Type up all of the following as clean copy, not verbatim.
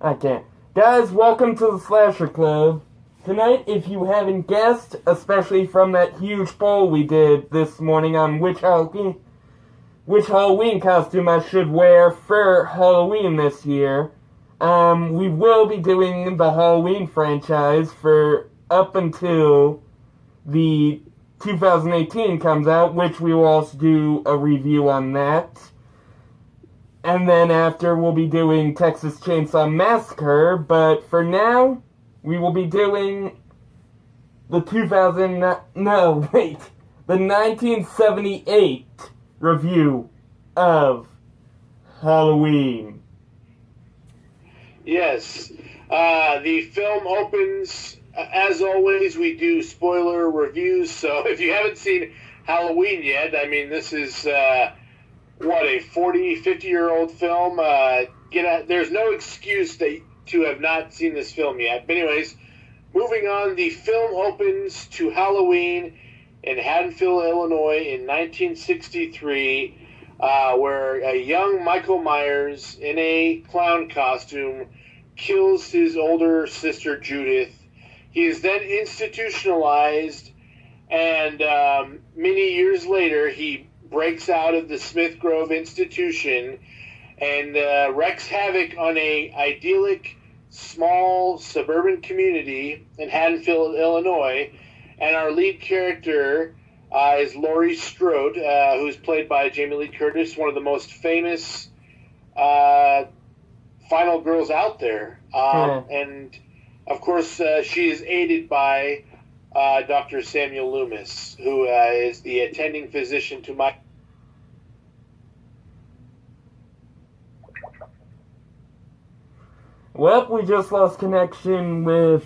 I can't. Guys, welcome to the Slasher Club. Tonight, if you haven't guessed, especially from that huge poll we did this morning on which Halloween costume I should wear for Halloween this year, we will be doing the Halloween franchise for up until the 2018 comes out, which we will also do a review on that. And then after, we'll be doing Texas Chainsaw Massacre, but for now, we will be doing the 1978 review of Halloween. Yes. The film opens, as always, we do spoiler reviews, so if you haven't seen Halloween yet, I mean, this is, a 40, 50-year-old film? There's no excuse to have not seen this film yet. But anyways, moving on, the film opens to Halloween in Haddonfield, Illinois in 1963, where a young Michael Myers in a clown costume kills his older sister Judith. He is then institutionalized, and many years later he breaks out of the Smith Grove institution and wreaks havoc on a idyllic, small suburban community in Haddonfield, Illinois. And our lead character is Laurie Strode, who's played by Jamie Lee Curtis, one of the most famous final girls out there. And, of course, she is aided by Dr. Samuel Loomis, who is the attending physician to my... Well, we just lost connection with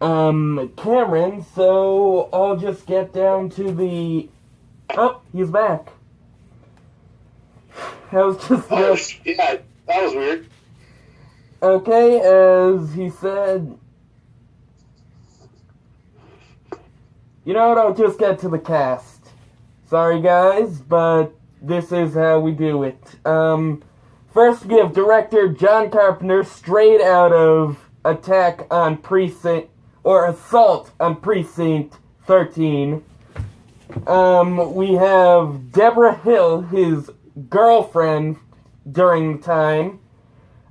Cameron, so I'll just get down to the... Oh, he's back. That was just... yeah, that was weird. Okay, as he said... You know what, I'll just get to the cast. Sorry guys, but this is how we do it. First we have director John Carpenter, straight out of Assault on Precinct 13. We have Deborah Hill, his girlfriend during the time.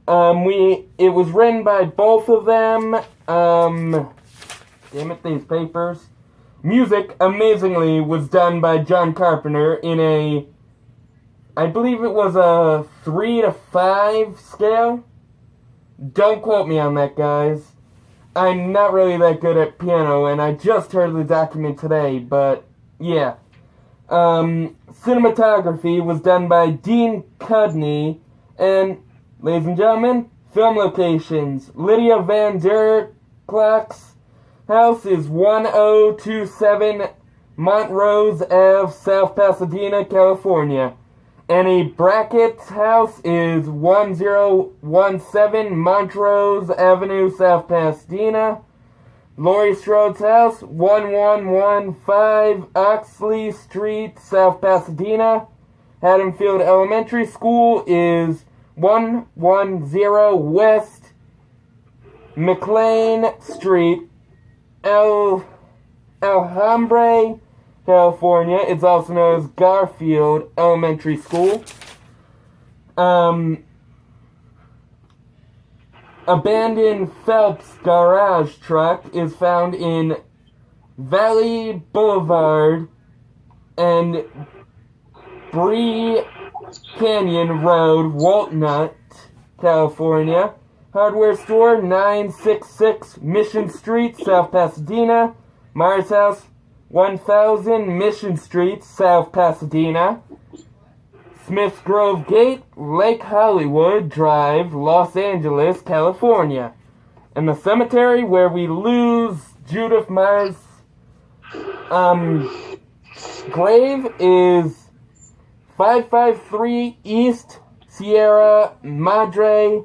It was written by both of them. Damn it, these papers. Music, amazingly, was done by John Carpenter in I believe it was a 3 to 5 scale. Don't quote me on that, guys. I'm not really that good at piano, and I just heard the document today, but yeah. Cinematography was done by Dean Cudney, and, ladies and gentlemen, film locations. Lydia Van Der Klock's house is 1027 Montrose Ave, South Pasadena, California. Annie Brackett's house is 1017 Montrose Avenue, South Pasadena. Laurie Strode's house, 1115 Oxley Street, South Pasadena. Haddonfield Elementary School is 110 West McLean Street, Alhambra, California. It's also known as Garfield Elementary School. Abandoned Phelps garage truck is found in Valley Boulevard and Bree Canyon Road, Walnut, California. Hardware store, 966 Mission Street, South Pasadena. Myers House, 1000 Mission Street, South Pasadena. Smith Grove Gate, Lake Hollywood Drive, Los Angeles, California. And the cemetery where we lose Judith Myers' grave is 553 East Sierra Madre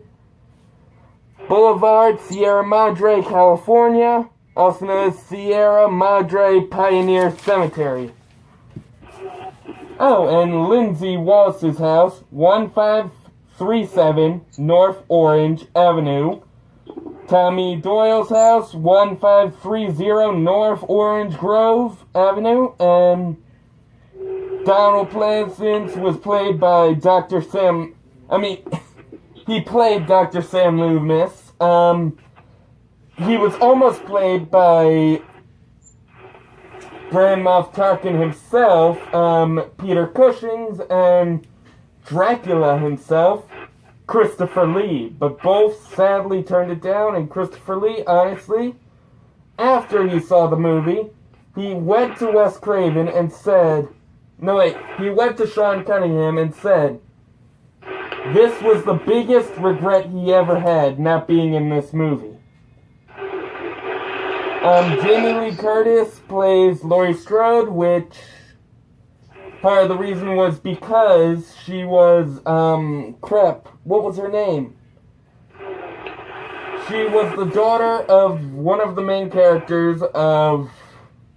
Boulevard, Sierra Madre, California, also known as Sierra Madre Pioneer Cemetery. Oh, and Lindsay Wallace's house, 37 North Orange Avenue. Tommy Doyle's house, 1530 North Orange Grove Avenue. And Donald Pleasance was played by Dr. Sam... he played Dr. Sam Loomis. He was almost played by Grand Moff Tarkin himself, Peter Cushing, and Dracula himself, Christopher Lee. But both sadly turned it down, and Christopher Lee, honestly, after he saw the movie, he went to Wes Craven and said... he went to Sean Cunningham and said, this was the biggest regret he ever had, not being in this movie. Jamie Lee Curtis plays Laurie Strode, which part of the reason was because she was, what was her name? She was the daughter of one of the main characters of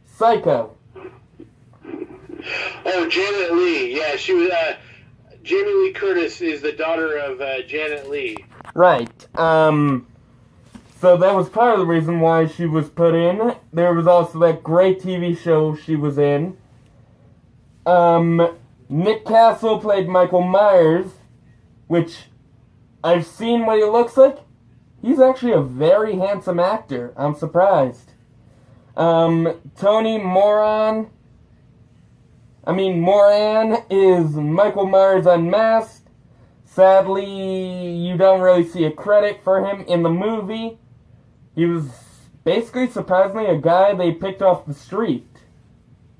Psycho. Oh, Janet Leigh. Yeah, she was, Jamie Lee Curtis is the daughter of, Janet Leigh. Right. So that was part of the reason why she was put in. There was also that great TV show she was in. Nick Castle played Michael Myers, which I've seen what he looks like. He's actually a very handsome actor. I'm surprised. Tony Moran is Michael Myers Unmasked. Sadly, you don't really see a credit for him in the movie. He was basically, surprisingly, a guy they picked off the street.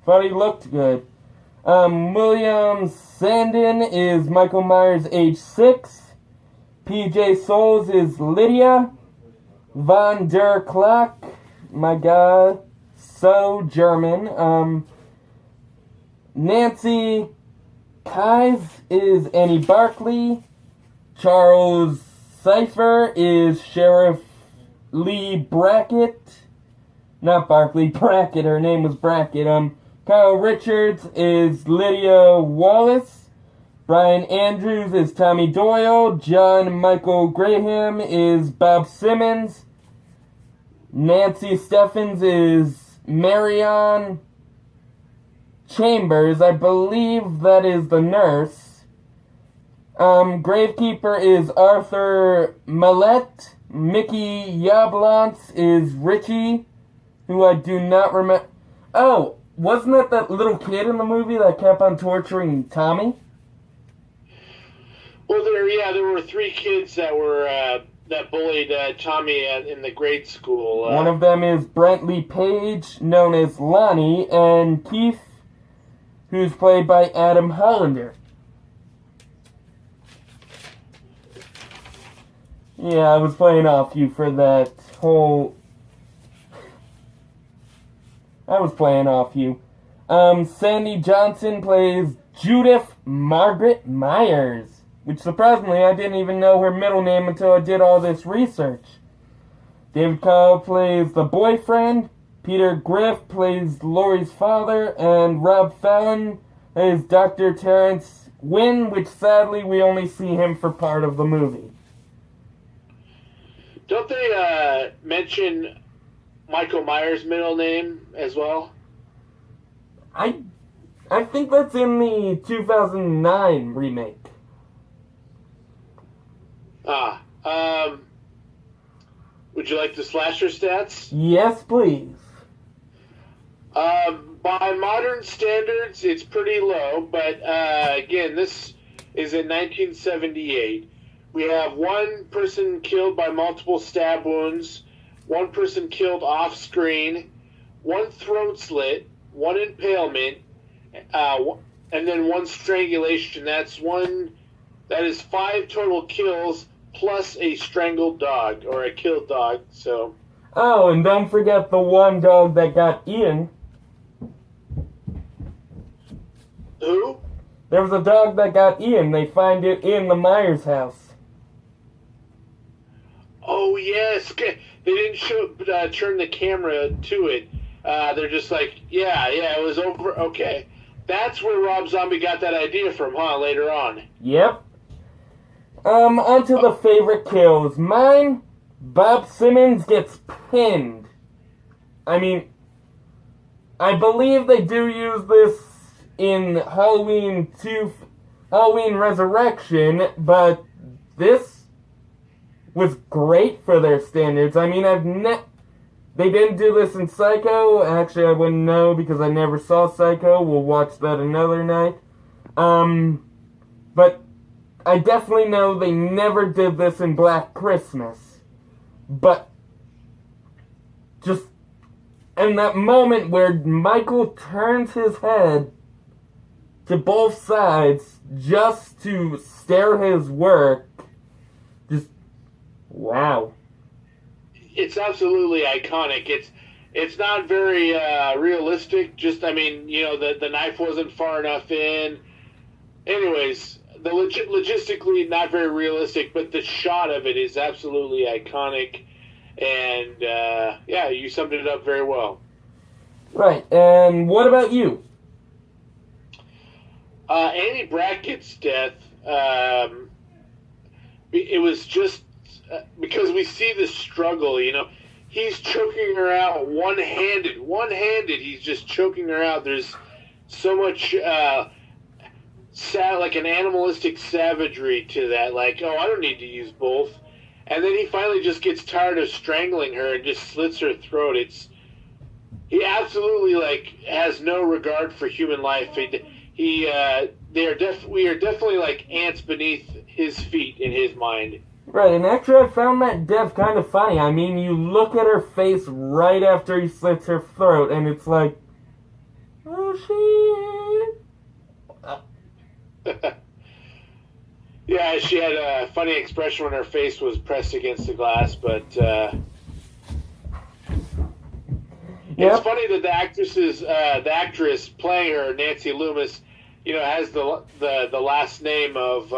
Thought he looked good. William Sandin is Michael Myers, age 6. PJ Souls is Lydia. Von der Klock, my God, so German. Nancy Kyes is Annie Barkley. Charles Cypher is Sheriff Lee Brackett. Not Barkley, Brackett. Her name was Brackett. Kyle Richards is Lydia Wallace. Brian Andrews is Tommy Doyle. John Michael Graham is Bob Simmons. Nancy Steffens is Marion Chambers. I believe that is the nurse. Gravekeeper is Arthur Millette. Mickey Yablance is Richie, who I do not remember. Oh, wasn't that little kid in the movie that kept on torturing Tommy? Well, there were 3 kids that were that bullied Tommy in the grade school. One of them is Brentley Page, known as Lonnie, and Keith, who's played by Adam Hollander. Yeah, I was playing off you for that whole... Sandy Johnson plays Judith Margaret Myers, which surprisingly I didn't even know her middle name until I did all this research. David Kyle plays the boyfriend, Peter Griff plays Laurie's father, and Rob Fallon is Dr. Terrence Wynn, which sadly we only see him for part of the movie. Don't they mention Michael Myers' middle name as well? I think that's in the 2009 remake. Would you like the slasher stats? Yes, please. By modern standards, it's pretty low, but again, this is in 1978. We have 1 person killed by multiple stab wounds, 1 person killed off screen, 1 throat slit, 1 impalement, and then 1 strangulation. That is 5 total kills plus a strangled dog or a killed dog. So. Oh, and don't forget the 1 dog that got eaten. Who? There was a dog that got eaten. They find it in the Myers house. Oh, yes. They didn't turn the camera to it. They're just like, yeah, it was over. Okay. That's where Rob Zombie got that idea from, huh, later on? Yep. Onto the favorite kills. Mine, Bob Simmons gets pinned. I mean, I believe they do use this in Halloween Resurrection, but this was great for their standards. I mean, they didn't do this in Psycho. Actually, I wouldn't know because I never saw Psycho. We'll watch that another night. But I definitely know they never did this in Black Christmas. But just in that moment where Michael turns his head to both sides just to stare his work, just wow. It's absolutely iconic. It's not very realistic. Just, I mean, you know, the knife wasn't far enough in. Anyways, the logistically not very realistic, but the shot of it is absolutely iconic. And yeah, you summed it up very well. Right. And what about you? Annie Brackett's death. It was just because we see the struggle. You know, he's choking her out one-handed. He's just choking her out. There's so much like an animalistic savagery to that. Like, oh, I don't need to use both. And then he finally just gets tired of strangling her and just slits her throat. He absolutely like has no regard for human life. We are definitely like ants beneath his feet in his mind. Right, and actually I found that death kind of funny. I mean, you look at her face right after he slits her throat, and it's like, oh shit. Yeah, she had a funny expression when her face was pressed against the glass, but it's funny that the actress playing her, Nancy Loomis, you know, has the last name of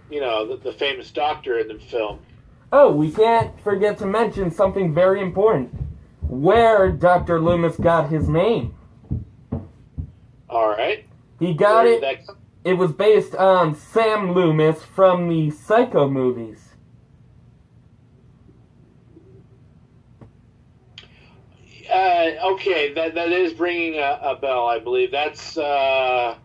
you know, the famous doctor in the film. Oh, we can't forget to mention something very important. Where Dr. Loomis got his name. All right. He got it. It was based on Sam Loomis from the Psycho movies. Okay, that is bringing a bell, I believe. That's no,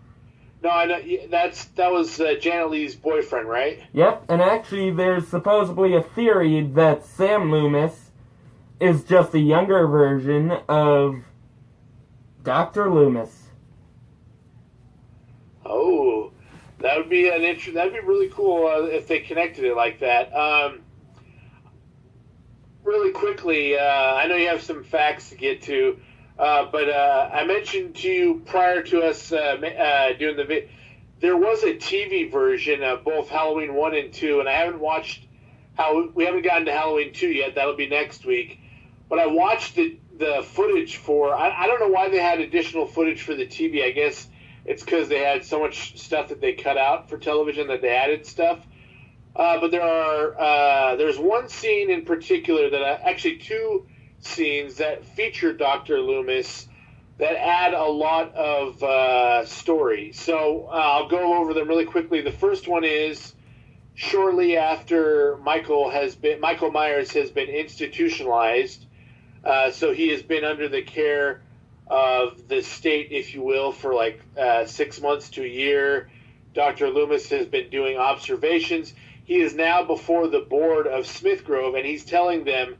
I know that was Janet Leigh's boyfriend, right? Yep, and actually, there's supposedly a theory that Sam Loomis is just a younger version of Dr. Loomis. Oh, that would be that'd be really cool if they connected it like that. Really quickly, I know you have some facts to get to, but I mentioned to you prior to us doing the video, there was a TV version of both Halloween 1 and 2, and I haven't watched we haven't gotten to Halloween 2 yet. That'll be next week. But I watched the footage for, I don't know why they had additional footage for the TV. I guess it's because they had so much stuff that they cut out for television that they added stuff. But there's one scene in particular actually two scenes that feature Dr. Loomis that add a lot of story. So I'll go over them really quickly. The first one is shortly after Michael Myers has been institutionalized. So he has been under the care of the state, if you will, for like 6 months to a year. Dr. Loomis has been doing observations. He is now before the board of Smithgrove, and he's telling them,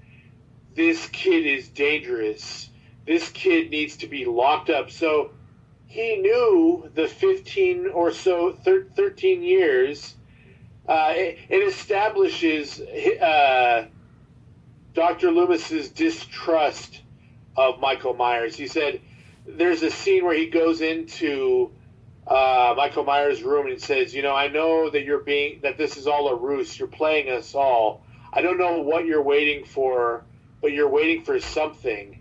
this kid is dangerous. This kid needs to be locked up. So he knew the 15 or so, 13 years. It establishes Dr. Loomis's distrust of Michael Myers. He said there's a scene where he goes into Michael Myers' room and says, you know, I know that this is all a ruse. You're playing us all. I don't know what you're waiting for, but you're waiting for something.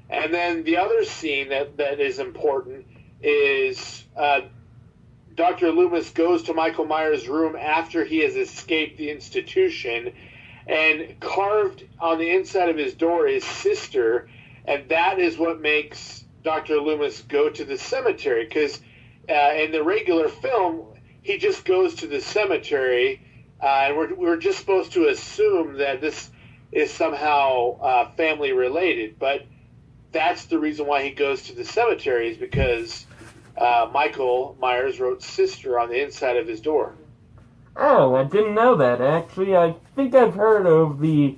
And then the other scene that is important is Dr. Loomis goes to Michael Myers' room after he has escaped the institution, and carved on the inside of his door is sister, and that is what makes Dr. Loomis go to the cemetery, because in the regular film, he just goes to the cemetery and we're just supposed to assume that this is somehow family related, but that's the reason why he goes to the cemetery is because Michael Myers wrote "sister" on the inside of his door. Oh, I didn't know that, actually. I think I've heard of the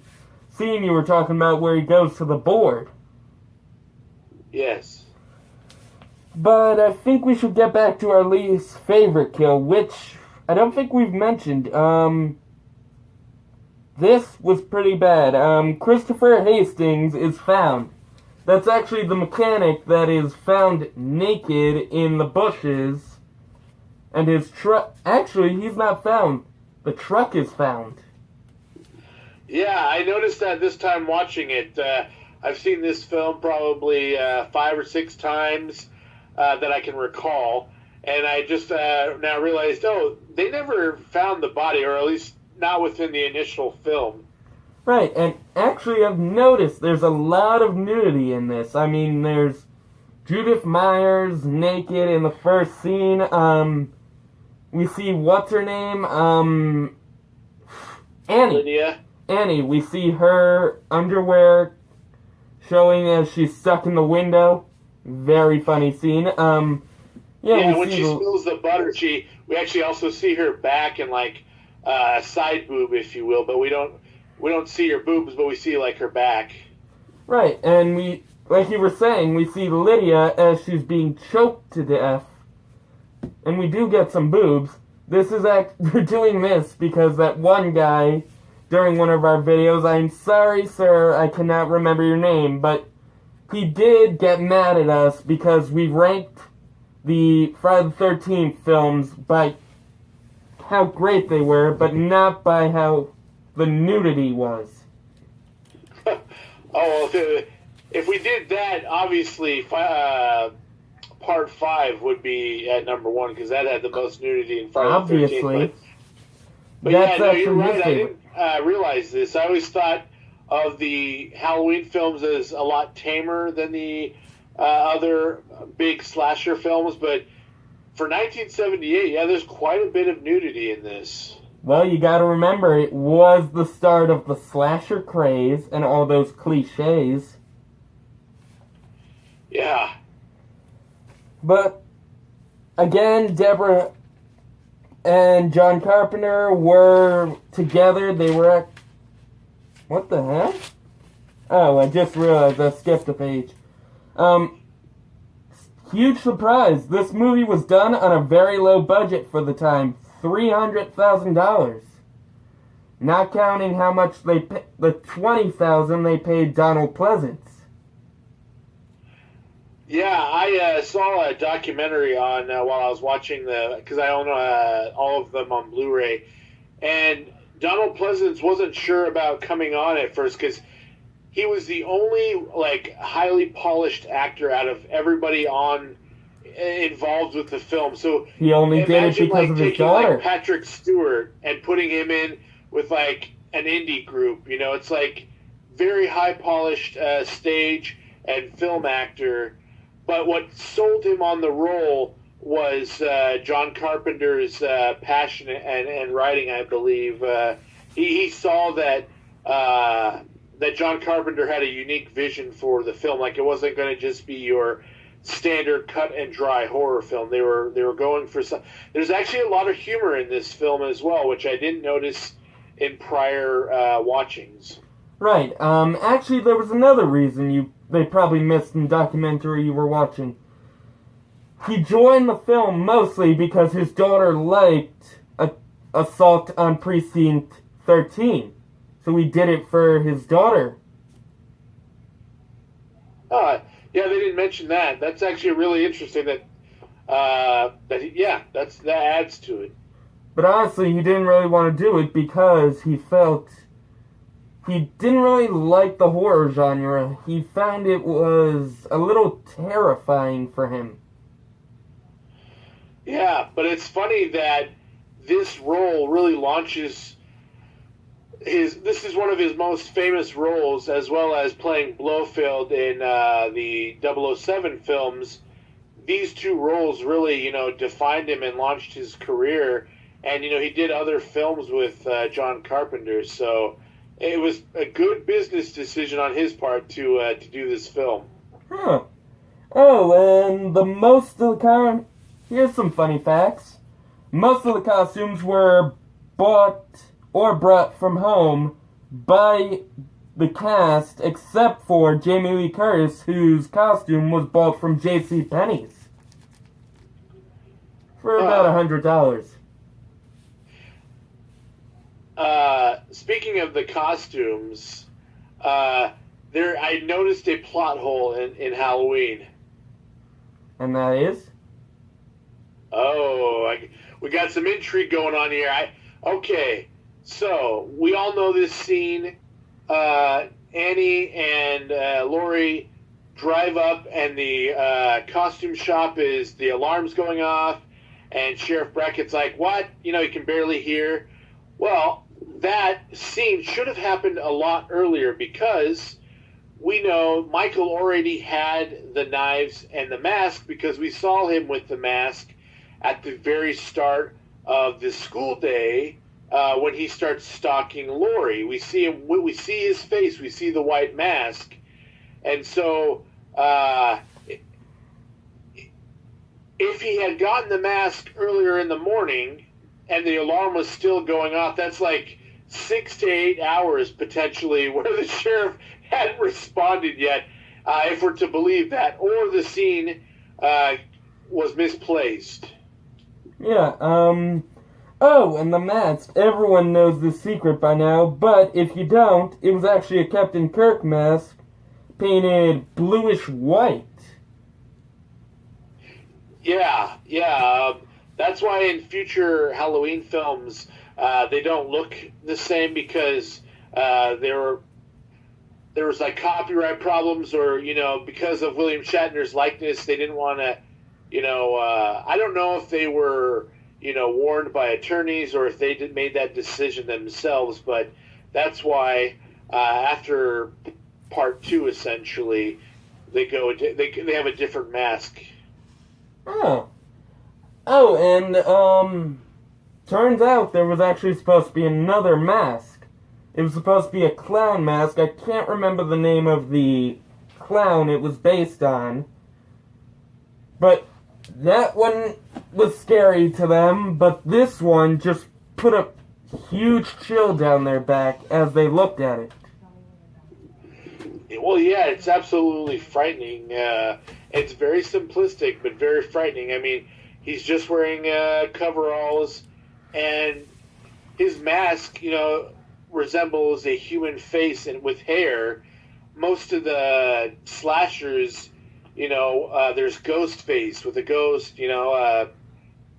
scene you were talking about where he goes to the board. Yes. But I think we should get back to our least favorite kill, which I don't think we've mentioned. This was pretty bad. Christopher Hastings is found. That's actually the mechanic that is found naked in the bushes. And his truck... Actually, he's not found. The truck is found. Yeah, I noticed that this time watching it. I've seen this film probably 5 or 6 times that I can recall. And I just now realized, they never found the body, or at least not within the initial film. Right, and actually I've noticed there's a lot of nudity in this. I mean, there's Judith Myers naked in the first scene. We see, what's her name? Annie. Lydia. Annie, we see her underwear showing as she's stuck in the window. Very funny scene. Yeah, when she spills the butter, we actually also see her back and like side boob, if you will, but we don't see her boobs, but we see like her back. Right, and we, like you were saying, we see Lydia as she's being choked to death, and we do get some boobs. We're doing this because that one guy during one of our videos, I'm sorry, sir, I cannot remember your name, but he did get mad at us because we ranked the Friday the 13th films by how great they were, but not by how the nudity was. If we did that, obviously, Part 5 would be at number 1 because that had the most nudity in Friday the 13th. Obviously. But yeah, no, you're right. I didn't realize this. I always thought of the Halloween films as a lot tamer than the other big slasher films, but for 1978, yeah, there's quite a bit of nudity in this. Well, you gotta remember, it was the start of the slasher craze and all those cliches. Yeah. But, again, Deborah and John Carpenter were together. They were at... What the heck? Oh, I just realized I skipped a page. Huge surprise. This movie was done on a very low budget for the time. $300,000. Not counting how much the $20,000 they paid Donald Pleasance. Yeah, I saw a documentary on while I was watching because I own all of them on Blu-ray, and Donald Pleasance wasn't sure about coming on at first because he was the only like highly polished actor out of everybody involved with the film. So he only did it because of his daughter. Like Patrick Stewart and putting him in with like an indie group. You know, it's like very high polished stage and film actor. But what sold him on the role was John Carpenter's passion and writing, I believe. He saw that that John Carpenter had a unique vision for the film. Like, it wasn't going to just be your standard cut and dry horror film. They were going for some... There's actually a lot of humor in this film as well, which I didn't notice in prior watchings. Right. Actually, there was another reason they probably missed in the documentary you were watching. He joined the film mostly because his daughter liked Assault on Precinct 13. So he did it for his daughter. Yeah, they didn't mention that. That's actually really interesting that adds to it. But honestly, he didn't really want to do it because he felt he didn't really like the horror genre. He found it was a little terrifying for him. Yeah, but it's funny that this role really launches this is one of his most famous roles, as well as playing Blofeld in the 007 films. These two roles really, defined him and launched his career. and he did other films with John Carpenter. So it was a good business decision on his part to do this film. Huh. Oh, and here's some funny facts. Most of the costumes were bought or brought from home by the cast, except for Jamie Lee Curtis, whose costume was bought from J.C. Penney's for about $100. Speaking of the costumes, I noticed a plot hole in Halloween. And that is? We got some intrigue going on here. Okay, so we all know this scene. Annie and Laurie drive up, and the costume shop the alarm's going off, and Sheriff Brackett's like, "What?" He can barely hear. Well, that scene should have happened a lot earlier, because we know Michael already had the knives and the mask, because we saw him with the mask at the very start of the school day. When he starts stalking Laurie, we see him. We see his face. We see the white mask, and so if he had gotten the mask earlier in the morning, and the alarm was still going off, that's like 6 to 8 hours potentially where the sheriff hadn't responded yet. If we're to believe that, or the scene was misplaced. Yeah. Oh, and the mask. Everyone knows this secret by now, but if you don't, it was actually a Captain Kirk mask painted bluish white. Yeah. That's why in future Halloween films, they don't look the same, because there was like copyright problems, or because of William Shatner's likeness, they didn't want to. I don't know if they were warned by attorneys, or if they made that decision themselves, but that's why after part 2, essentially, they have a different mask. Oh, and turns out there was actually supposed to be another mask. It was supposed to be a clown mask. I can't remember the name of the clown it was based on, but that one was scary to them, but this one just put a huge chill down their back as they looked at it. Well, yeah, it's absolutely frightening. It's very simplistic, but very frightening. I mean, he's just wearing coveralls, and his mask, resembles a human face and with hair. Most of the slashers, there's Ghostface with a ghost,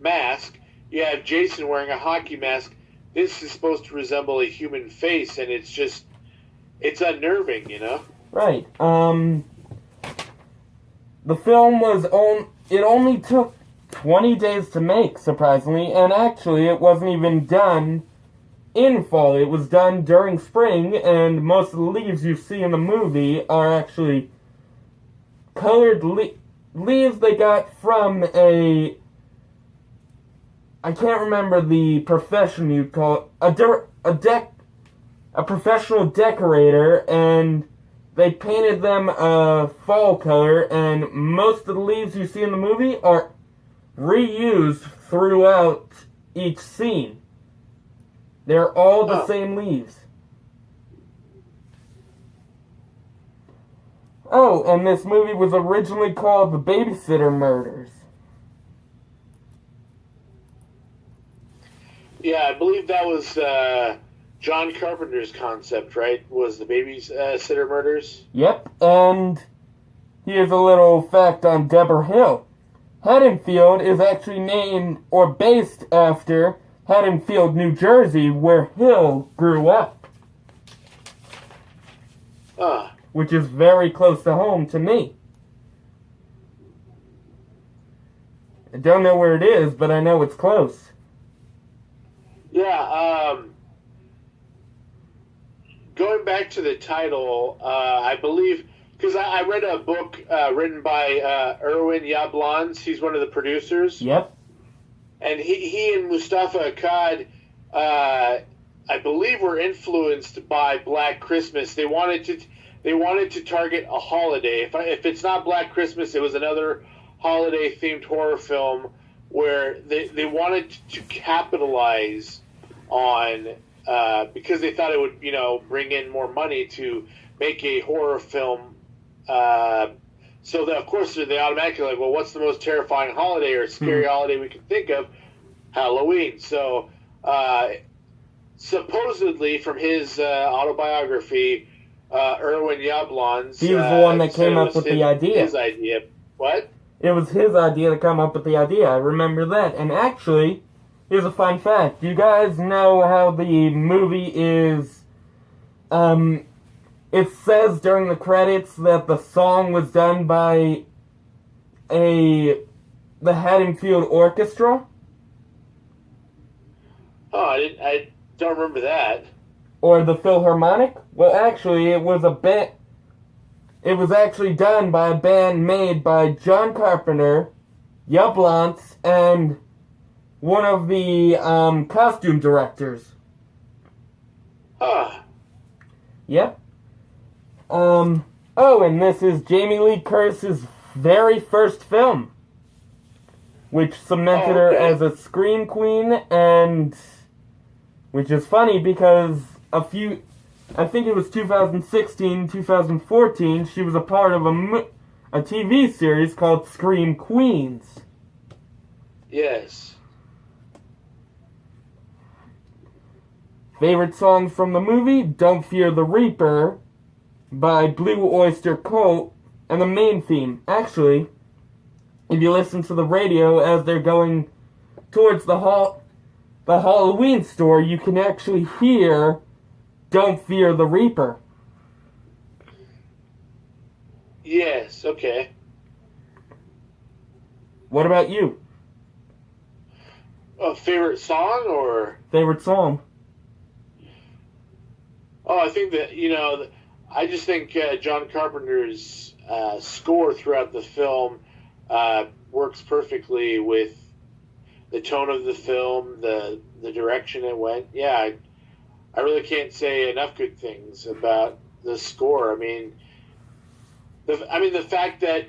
mask. You have Jason wearing a hockey mask. This is supposed to resemble a human face, and it's unnerving, Right. The film it only took 20 days to make, surprisingly, and actually it wasn't even done in fall. It was done during spring, and most of the leaves you see in the movie are actually colored leaves they got from I can't remember the profession you'd call it, a professional decorator, and they painted them a fall color, and most of the leaves you see in the movie are reused throughout each scene. They're all the same leaves. Oh, and this movie was originally called The Babysitter Murders. Yeah, I believe that was John Carpenter's concept, right? Was The Babysitter Murders? Yep, and here's a little fact on Deborah Hill. Haddonfield is actually named or based after Haddonfield, New Jersey, where Hill grew up. Which is very close to home to me. I don't know where it is, but I know it's close. Yeah, going back to the title, I believe, because I read a book written by Irwin Yablans. He's one of the producers. Yep. and he and Mustafa Akkad, I believe, were influenced by Black Christmas. They wanted to target a holiday. If it's not Black Christmas, it was another holiday themed horror film where they wanted to capitalize on, because they thought it would, bring in more money to make a horror film. So that, of course, they automatically like, well, what's the most terrifying holiday or scary holiday we can think of? Halloween. So supposedly from his autobiography, Irwin Yablans, he was the one that came up with the idea. His idea. What? It was his idea to come up with the idea. I remember that. And actually, here's a fun fact. You guys know how the movie is, it says during the credits that the song was done by the Haddonfield Orchestra? Oh, I don't remember that. Or the Philharmonic? Well, actually, it was actually done by a band made by John Carpenter, Yablans, and one of the costume directors. Huh. Yep. And this is Jamie Lee Curtis's very first film, which cemented her as a scream queen, and which is funny because I think it was 2016, 2014, she was a part of a TV series called Scream Queens. Yes. Favorite songs from the movie? Don't Fear the Reaper by Blue Oyster Cult, and the main theme. Actually, if you listen to the radio as they're going towards the Halloween store, you can actually hear Don't Fear the Reaper. Yes, okay. What about you? A favorite song or? Favorite song? Oh, I think that, I just think John Carpenter's score throughout the film works perfectly with the tone of the film, the direction it went. Yeah, I really can't say enough good things about the score. I mean, the fact that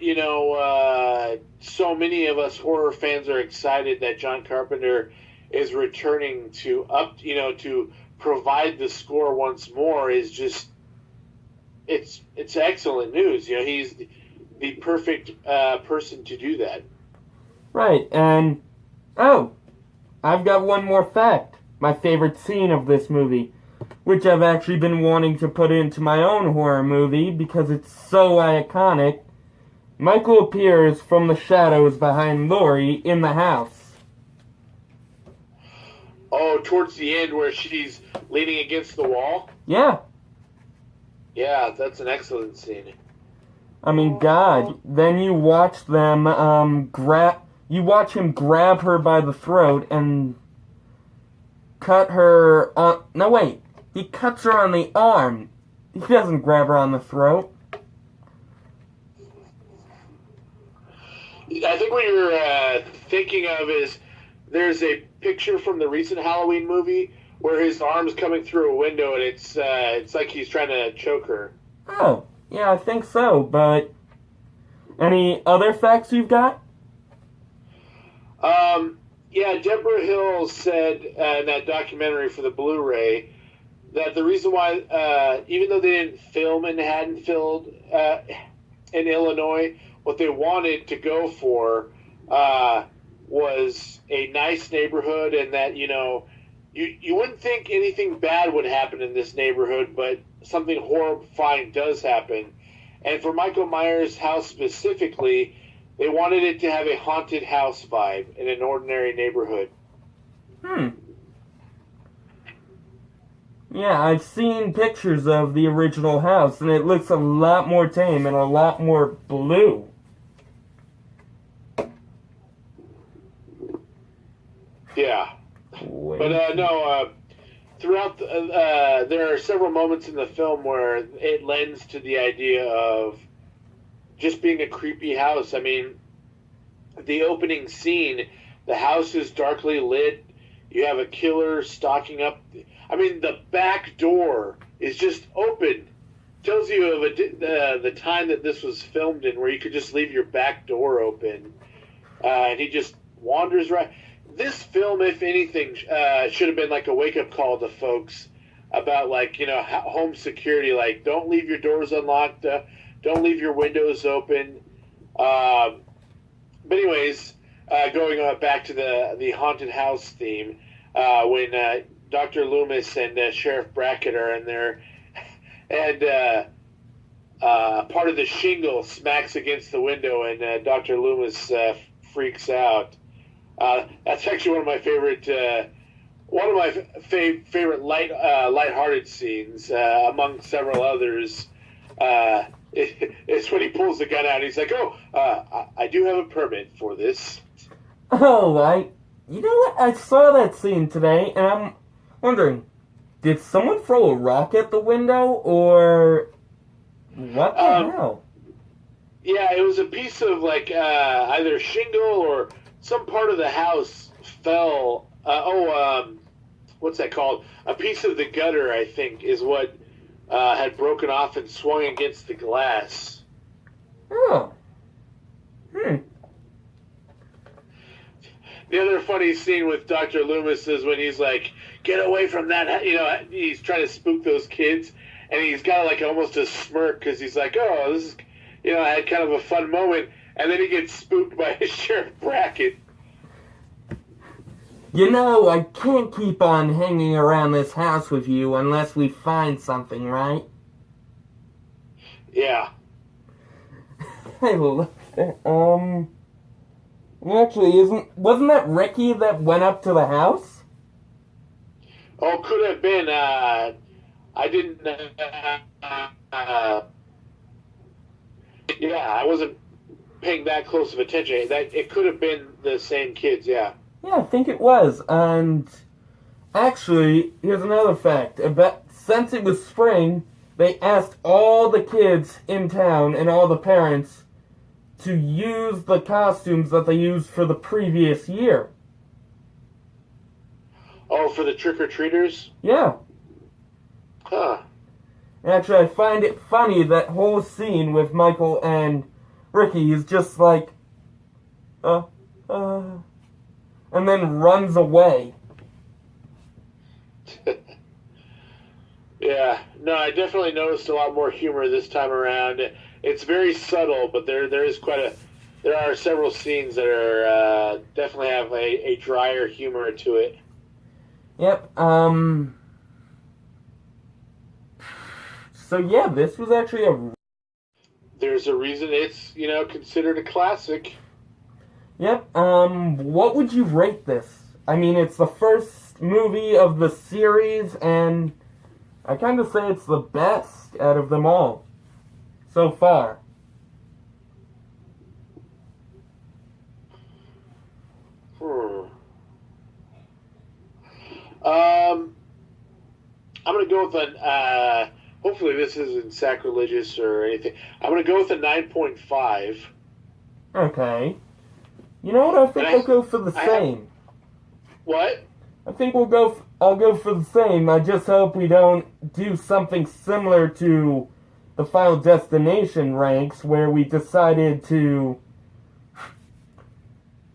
so many of us horror fans are excited that John Carpenter is returning to provide the score once more is just it's excellent news. He's the perfect person to do that. Right, and I've got one more fact. My favorite scene of this movie, which I've actually been wanting to put into my own horror movie because it's so iconic. Michael appears from the shadows behind Laurie in the house. Oh, towards the end where she's leaning against the wall? Yeah. Yeah, that's an excellent scene. I mean, God, then you watch them you watch him grab her by the throat and cut her on... No, wait. He cuts her on the arm. He doesn't grab her on the throat. I think what you're thinking of is there's a picture from the recent Halloween movie where his arm's coming through a window and it's like he's trying to choke her. Oh, yeah, I think so, but... Any other facts you've got? Yeah, Deborah Hill said in that documentary for the Blu-ray that the reason why, even though they didn't film in Haddonfield, in Illinois, what they wanted to go for was a nice neighborhood, and that, you wouldn't think anything bad would happen in this neighborhood, but something horrifying does happen. And for Michael Myers' house specifically, they wanted it to have a haunted house vibe in an ordinary neighborhood. Yeah, I've seen pictures of the original house, and it looks a lot more tame and a lot more blue. Yeah. But no, throughout there are several moments in the film where it lends to the idea of just being a creepy house. I mean, the opening scene, The house is darkly lit. You have a killer stalking up. I mean, the back door is just open. Tells you of the time that this was filmed in, where you could just leave your back door open, and he just wanders right. This film, if anything, should have been like a wake-up call to folks about, like, home security. Like, don't leave your doors unlocked. Don't leave your windows open. But anyways, going back to the haunted house theme, when Dr. Loomis and Sheriff Brackett are in there, and part of the shingle smacks against the window, and Dr. Loomis freaks out. That's actually one of my favorite lighthearted scenes, among several others. It's when he pulls the gun out and he's like, I do have a permit for this. Oh, you know what? I saw that scene today, and I'm wondering, did someone throw a rock at the window, or what the hell? Yeah, it was a piece of, like, either shingle or some part of the house fell. What's that called? A piece of the gutter, I think, is what had broken off and swung against the glass. Oh. The other funny scene with Dr. Loomis is when he's like, get away from that. He's trying to spook those kids, and he's got like almost a smirk because he's like, oh, this is, I had kind of a fun moment. And then he gets spooked by Sheriff Brackett. I can't keep on hanging around this house with you unless we find something, right? Yeah. I love that. Actually, wasn't that Ricky that went up to the house? Oh, could have been. I didn't. I wasn't paying that close of attention. It could have been the same kids. Yeah. Yeah, I think it was. And actually, here's another fact. Since it was spring, they asked all the kids in town and all the parents to use the costumes that they used for the previous year. Oh, for the trick-or-treaters? Yeah. Huh. Actually, I find it funny, that whole scene with Michael and Ricky is just like, and then runs away. Yeah. No, I definitely noticed a lot more humor this time around. It's very subtle, but there are several scenes that are definitely have a drier humor to it. Yep. So yeah, this was actually There's a reason it's considered a classic. Yep. What would you rate this? I mean, it's the first movie of the series, and I kind of say it's the best out of them all so far. I'm going to go with an, hopefully this isn't sacrilegious or anything. I'm going to go with a 9.5. Okay. You know what? I think I'll go for the same. What? I think I'll go for the same. I just hope we don't do something similar to the Final Destination ranks, where we decided to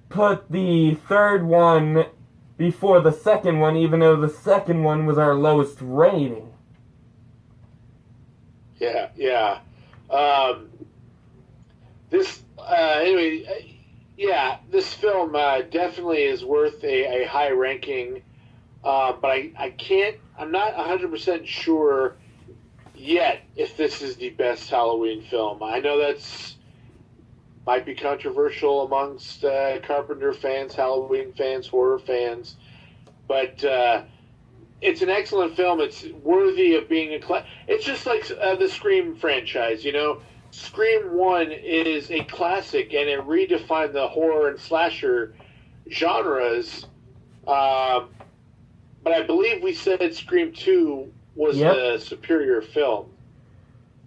put the third one before the second one, even though the second one was our lowest rating. Yeah. This film definitely is worth a high ranking, but I'm not 100% sure yet if this is the best Halloween film. I know might be controversial amongst Carpenter fans, Halloween fans, horror fans, but it's an excellent film. It's worthy of being it's just like the Scream franchise, Scream 1 is a classic, and it redefined the horror and slasher genres. But I believe we said Scream 2 was the superior film.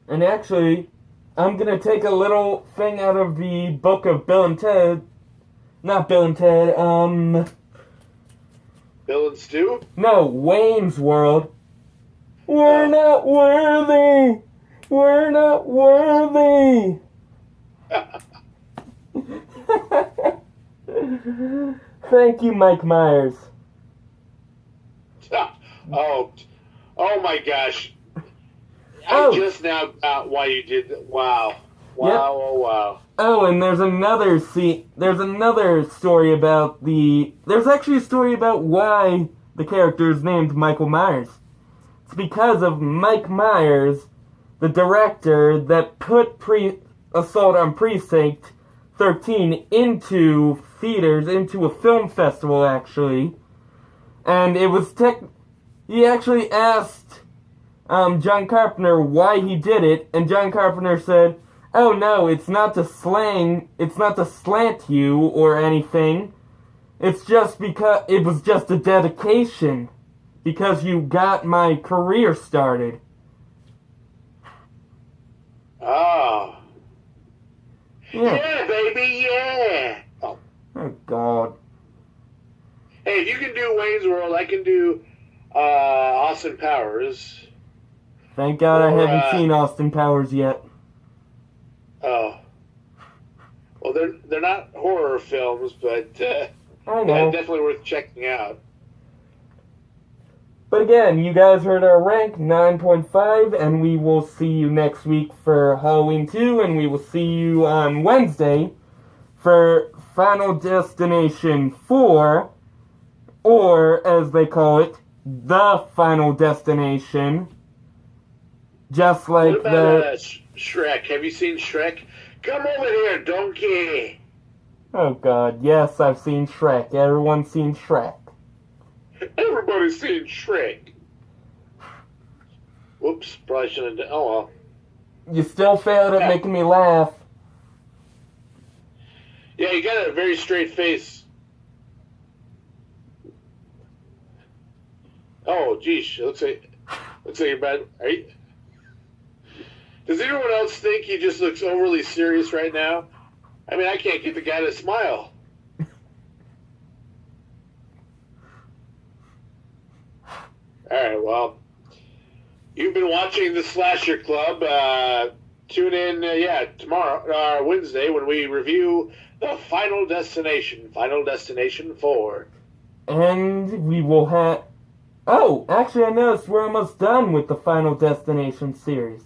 And actually, I'm going to take a little thing out of the book of Bill and Ted. Not Bill and Ted, Bill and Stu? no, Wayne's World. We're not worthy! We're not worthy! Thank you, Mike Myers. Oh my gosh. Oh. I just now got why you did that. Wow. Wow, Yep. oh wow. Oh, and there's another story about there's actually a story about why the character is named Michael Myers. It's because of Mike Myers, the director that put Assault on Precinct 13 into theaters, into a film festival actually. And it was he actually asked John Carpenter why he did it, and John Carpenter said, "Oh no, it's not to slant you or anything. It's just because it was just a dedication, because you got my career started." Oh. Yeah. Yeah, baby, yeah. Oh. Oh God. Hey, if you can do Wayne's World, I can do Austin Powers. Thank God I Or, haven't seen Austin Powers yet. Oh. Well, they're not horror films, but I know. definitely worth checking out. But again, you guys heard our rank, 9.5, and we will see you next week for Halloween 2, and we will see you on Wednesday for Final Destination 4, or, as they call it, The Final Destination. Just like What about Shrek? Have you seen Shrek? Come over here, donkey. Oh God, yes, I've seen Shrek. Everyone's seen Shrek. Everybody's seen Shrek. Whoops, probably shouldn't have done. Oh well. You still failed at making me laugh. Yeah, you got a very straight face. Oh, geez, it looks like you're bad. Are you? Does anyone else think he just looks overly serious right now? I mean, I can't get the guy to smile. All right, well, you've been watching the Slasher Club. Tune in, tomorrow, Wednesday, when we review the Final Destination 4. And we will have... Oh, actually I noticed we're almost done with the Final Destination series.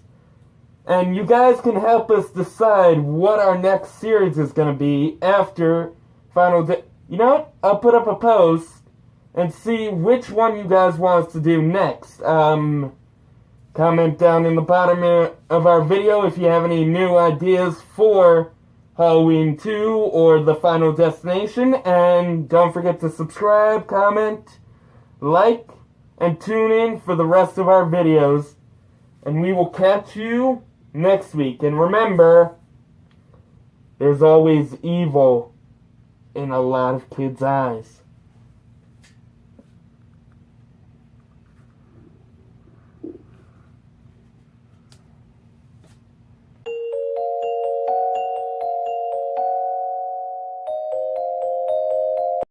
And you guys can help us decide what our next series is going to be after You know what? I'll put up a post and see which one you guys want us to do next. Comment down in the bottom of our video if you have any new ideas for Halloween 2 or The Final Destination. And don't forget to subscribe, comment, like, and tune in for the rest of our videos. And we will catch you next week. And remember, there's always evil in a lot of kids' eyes.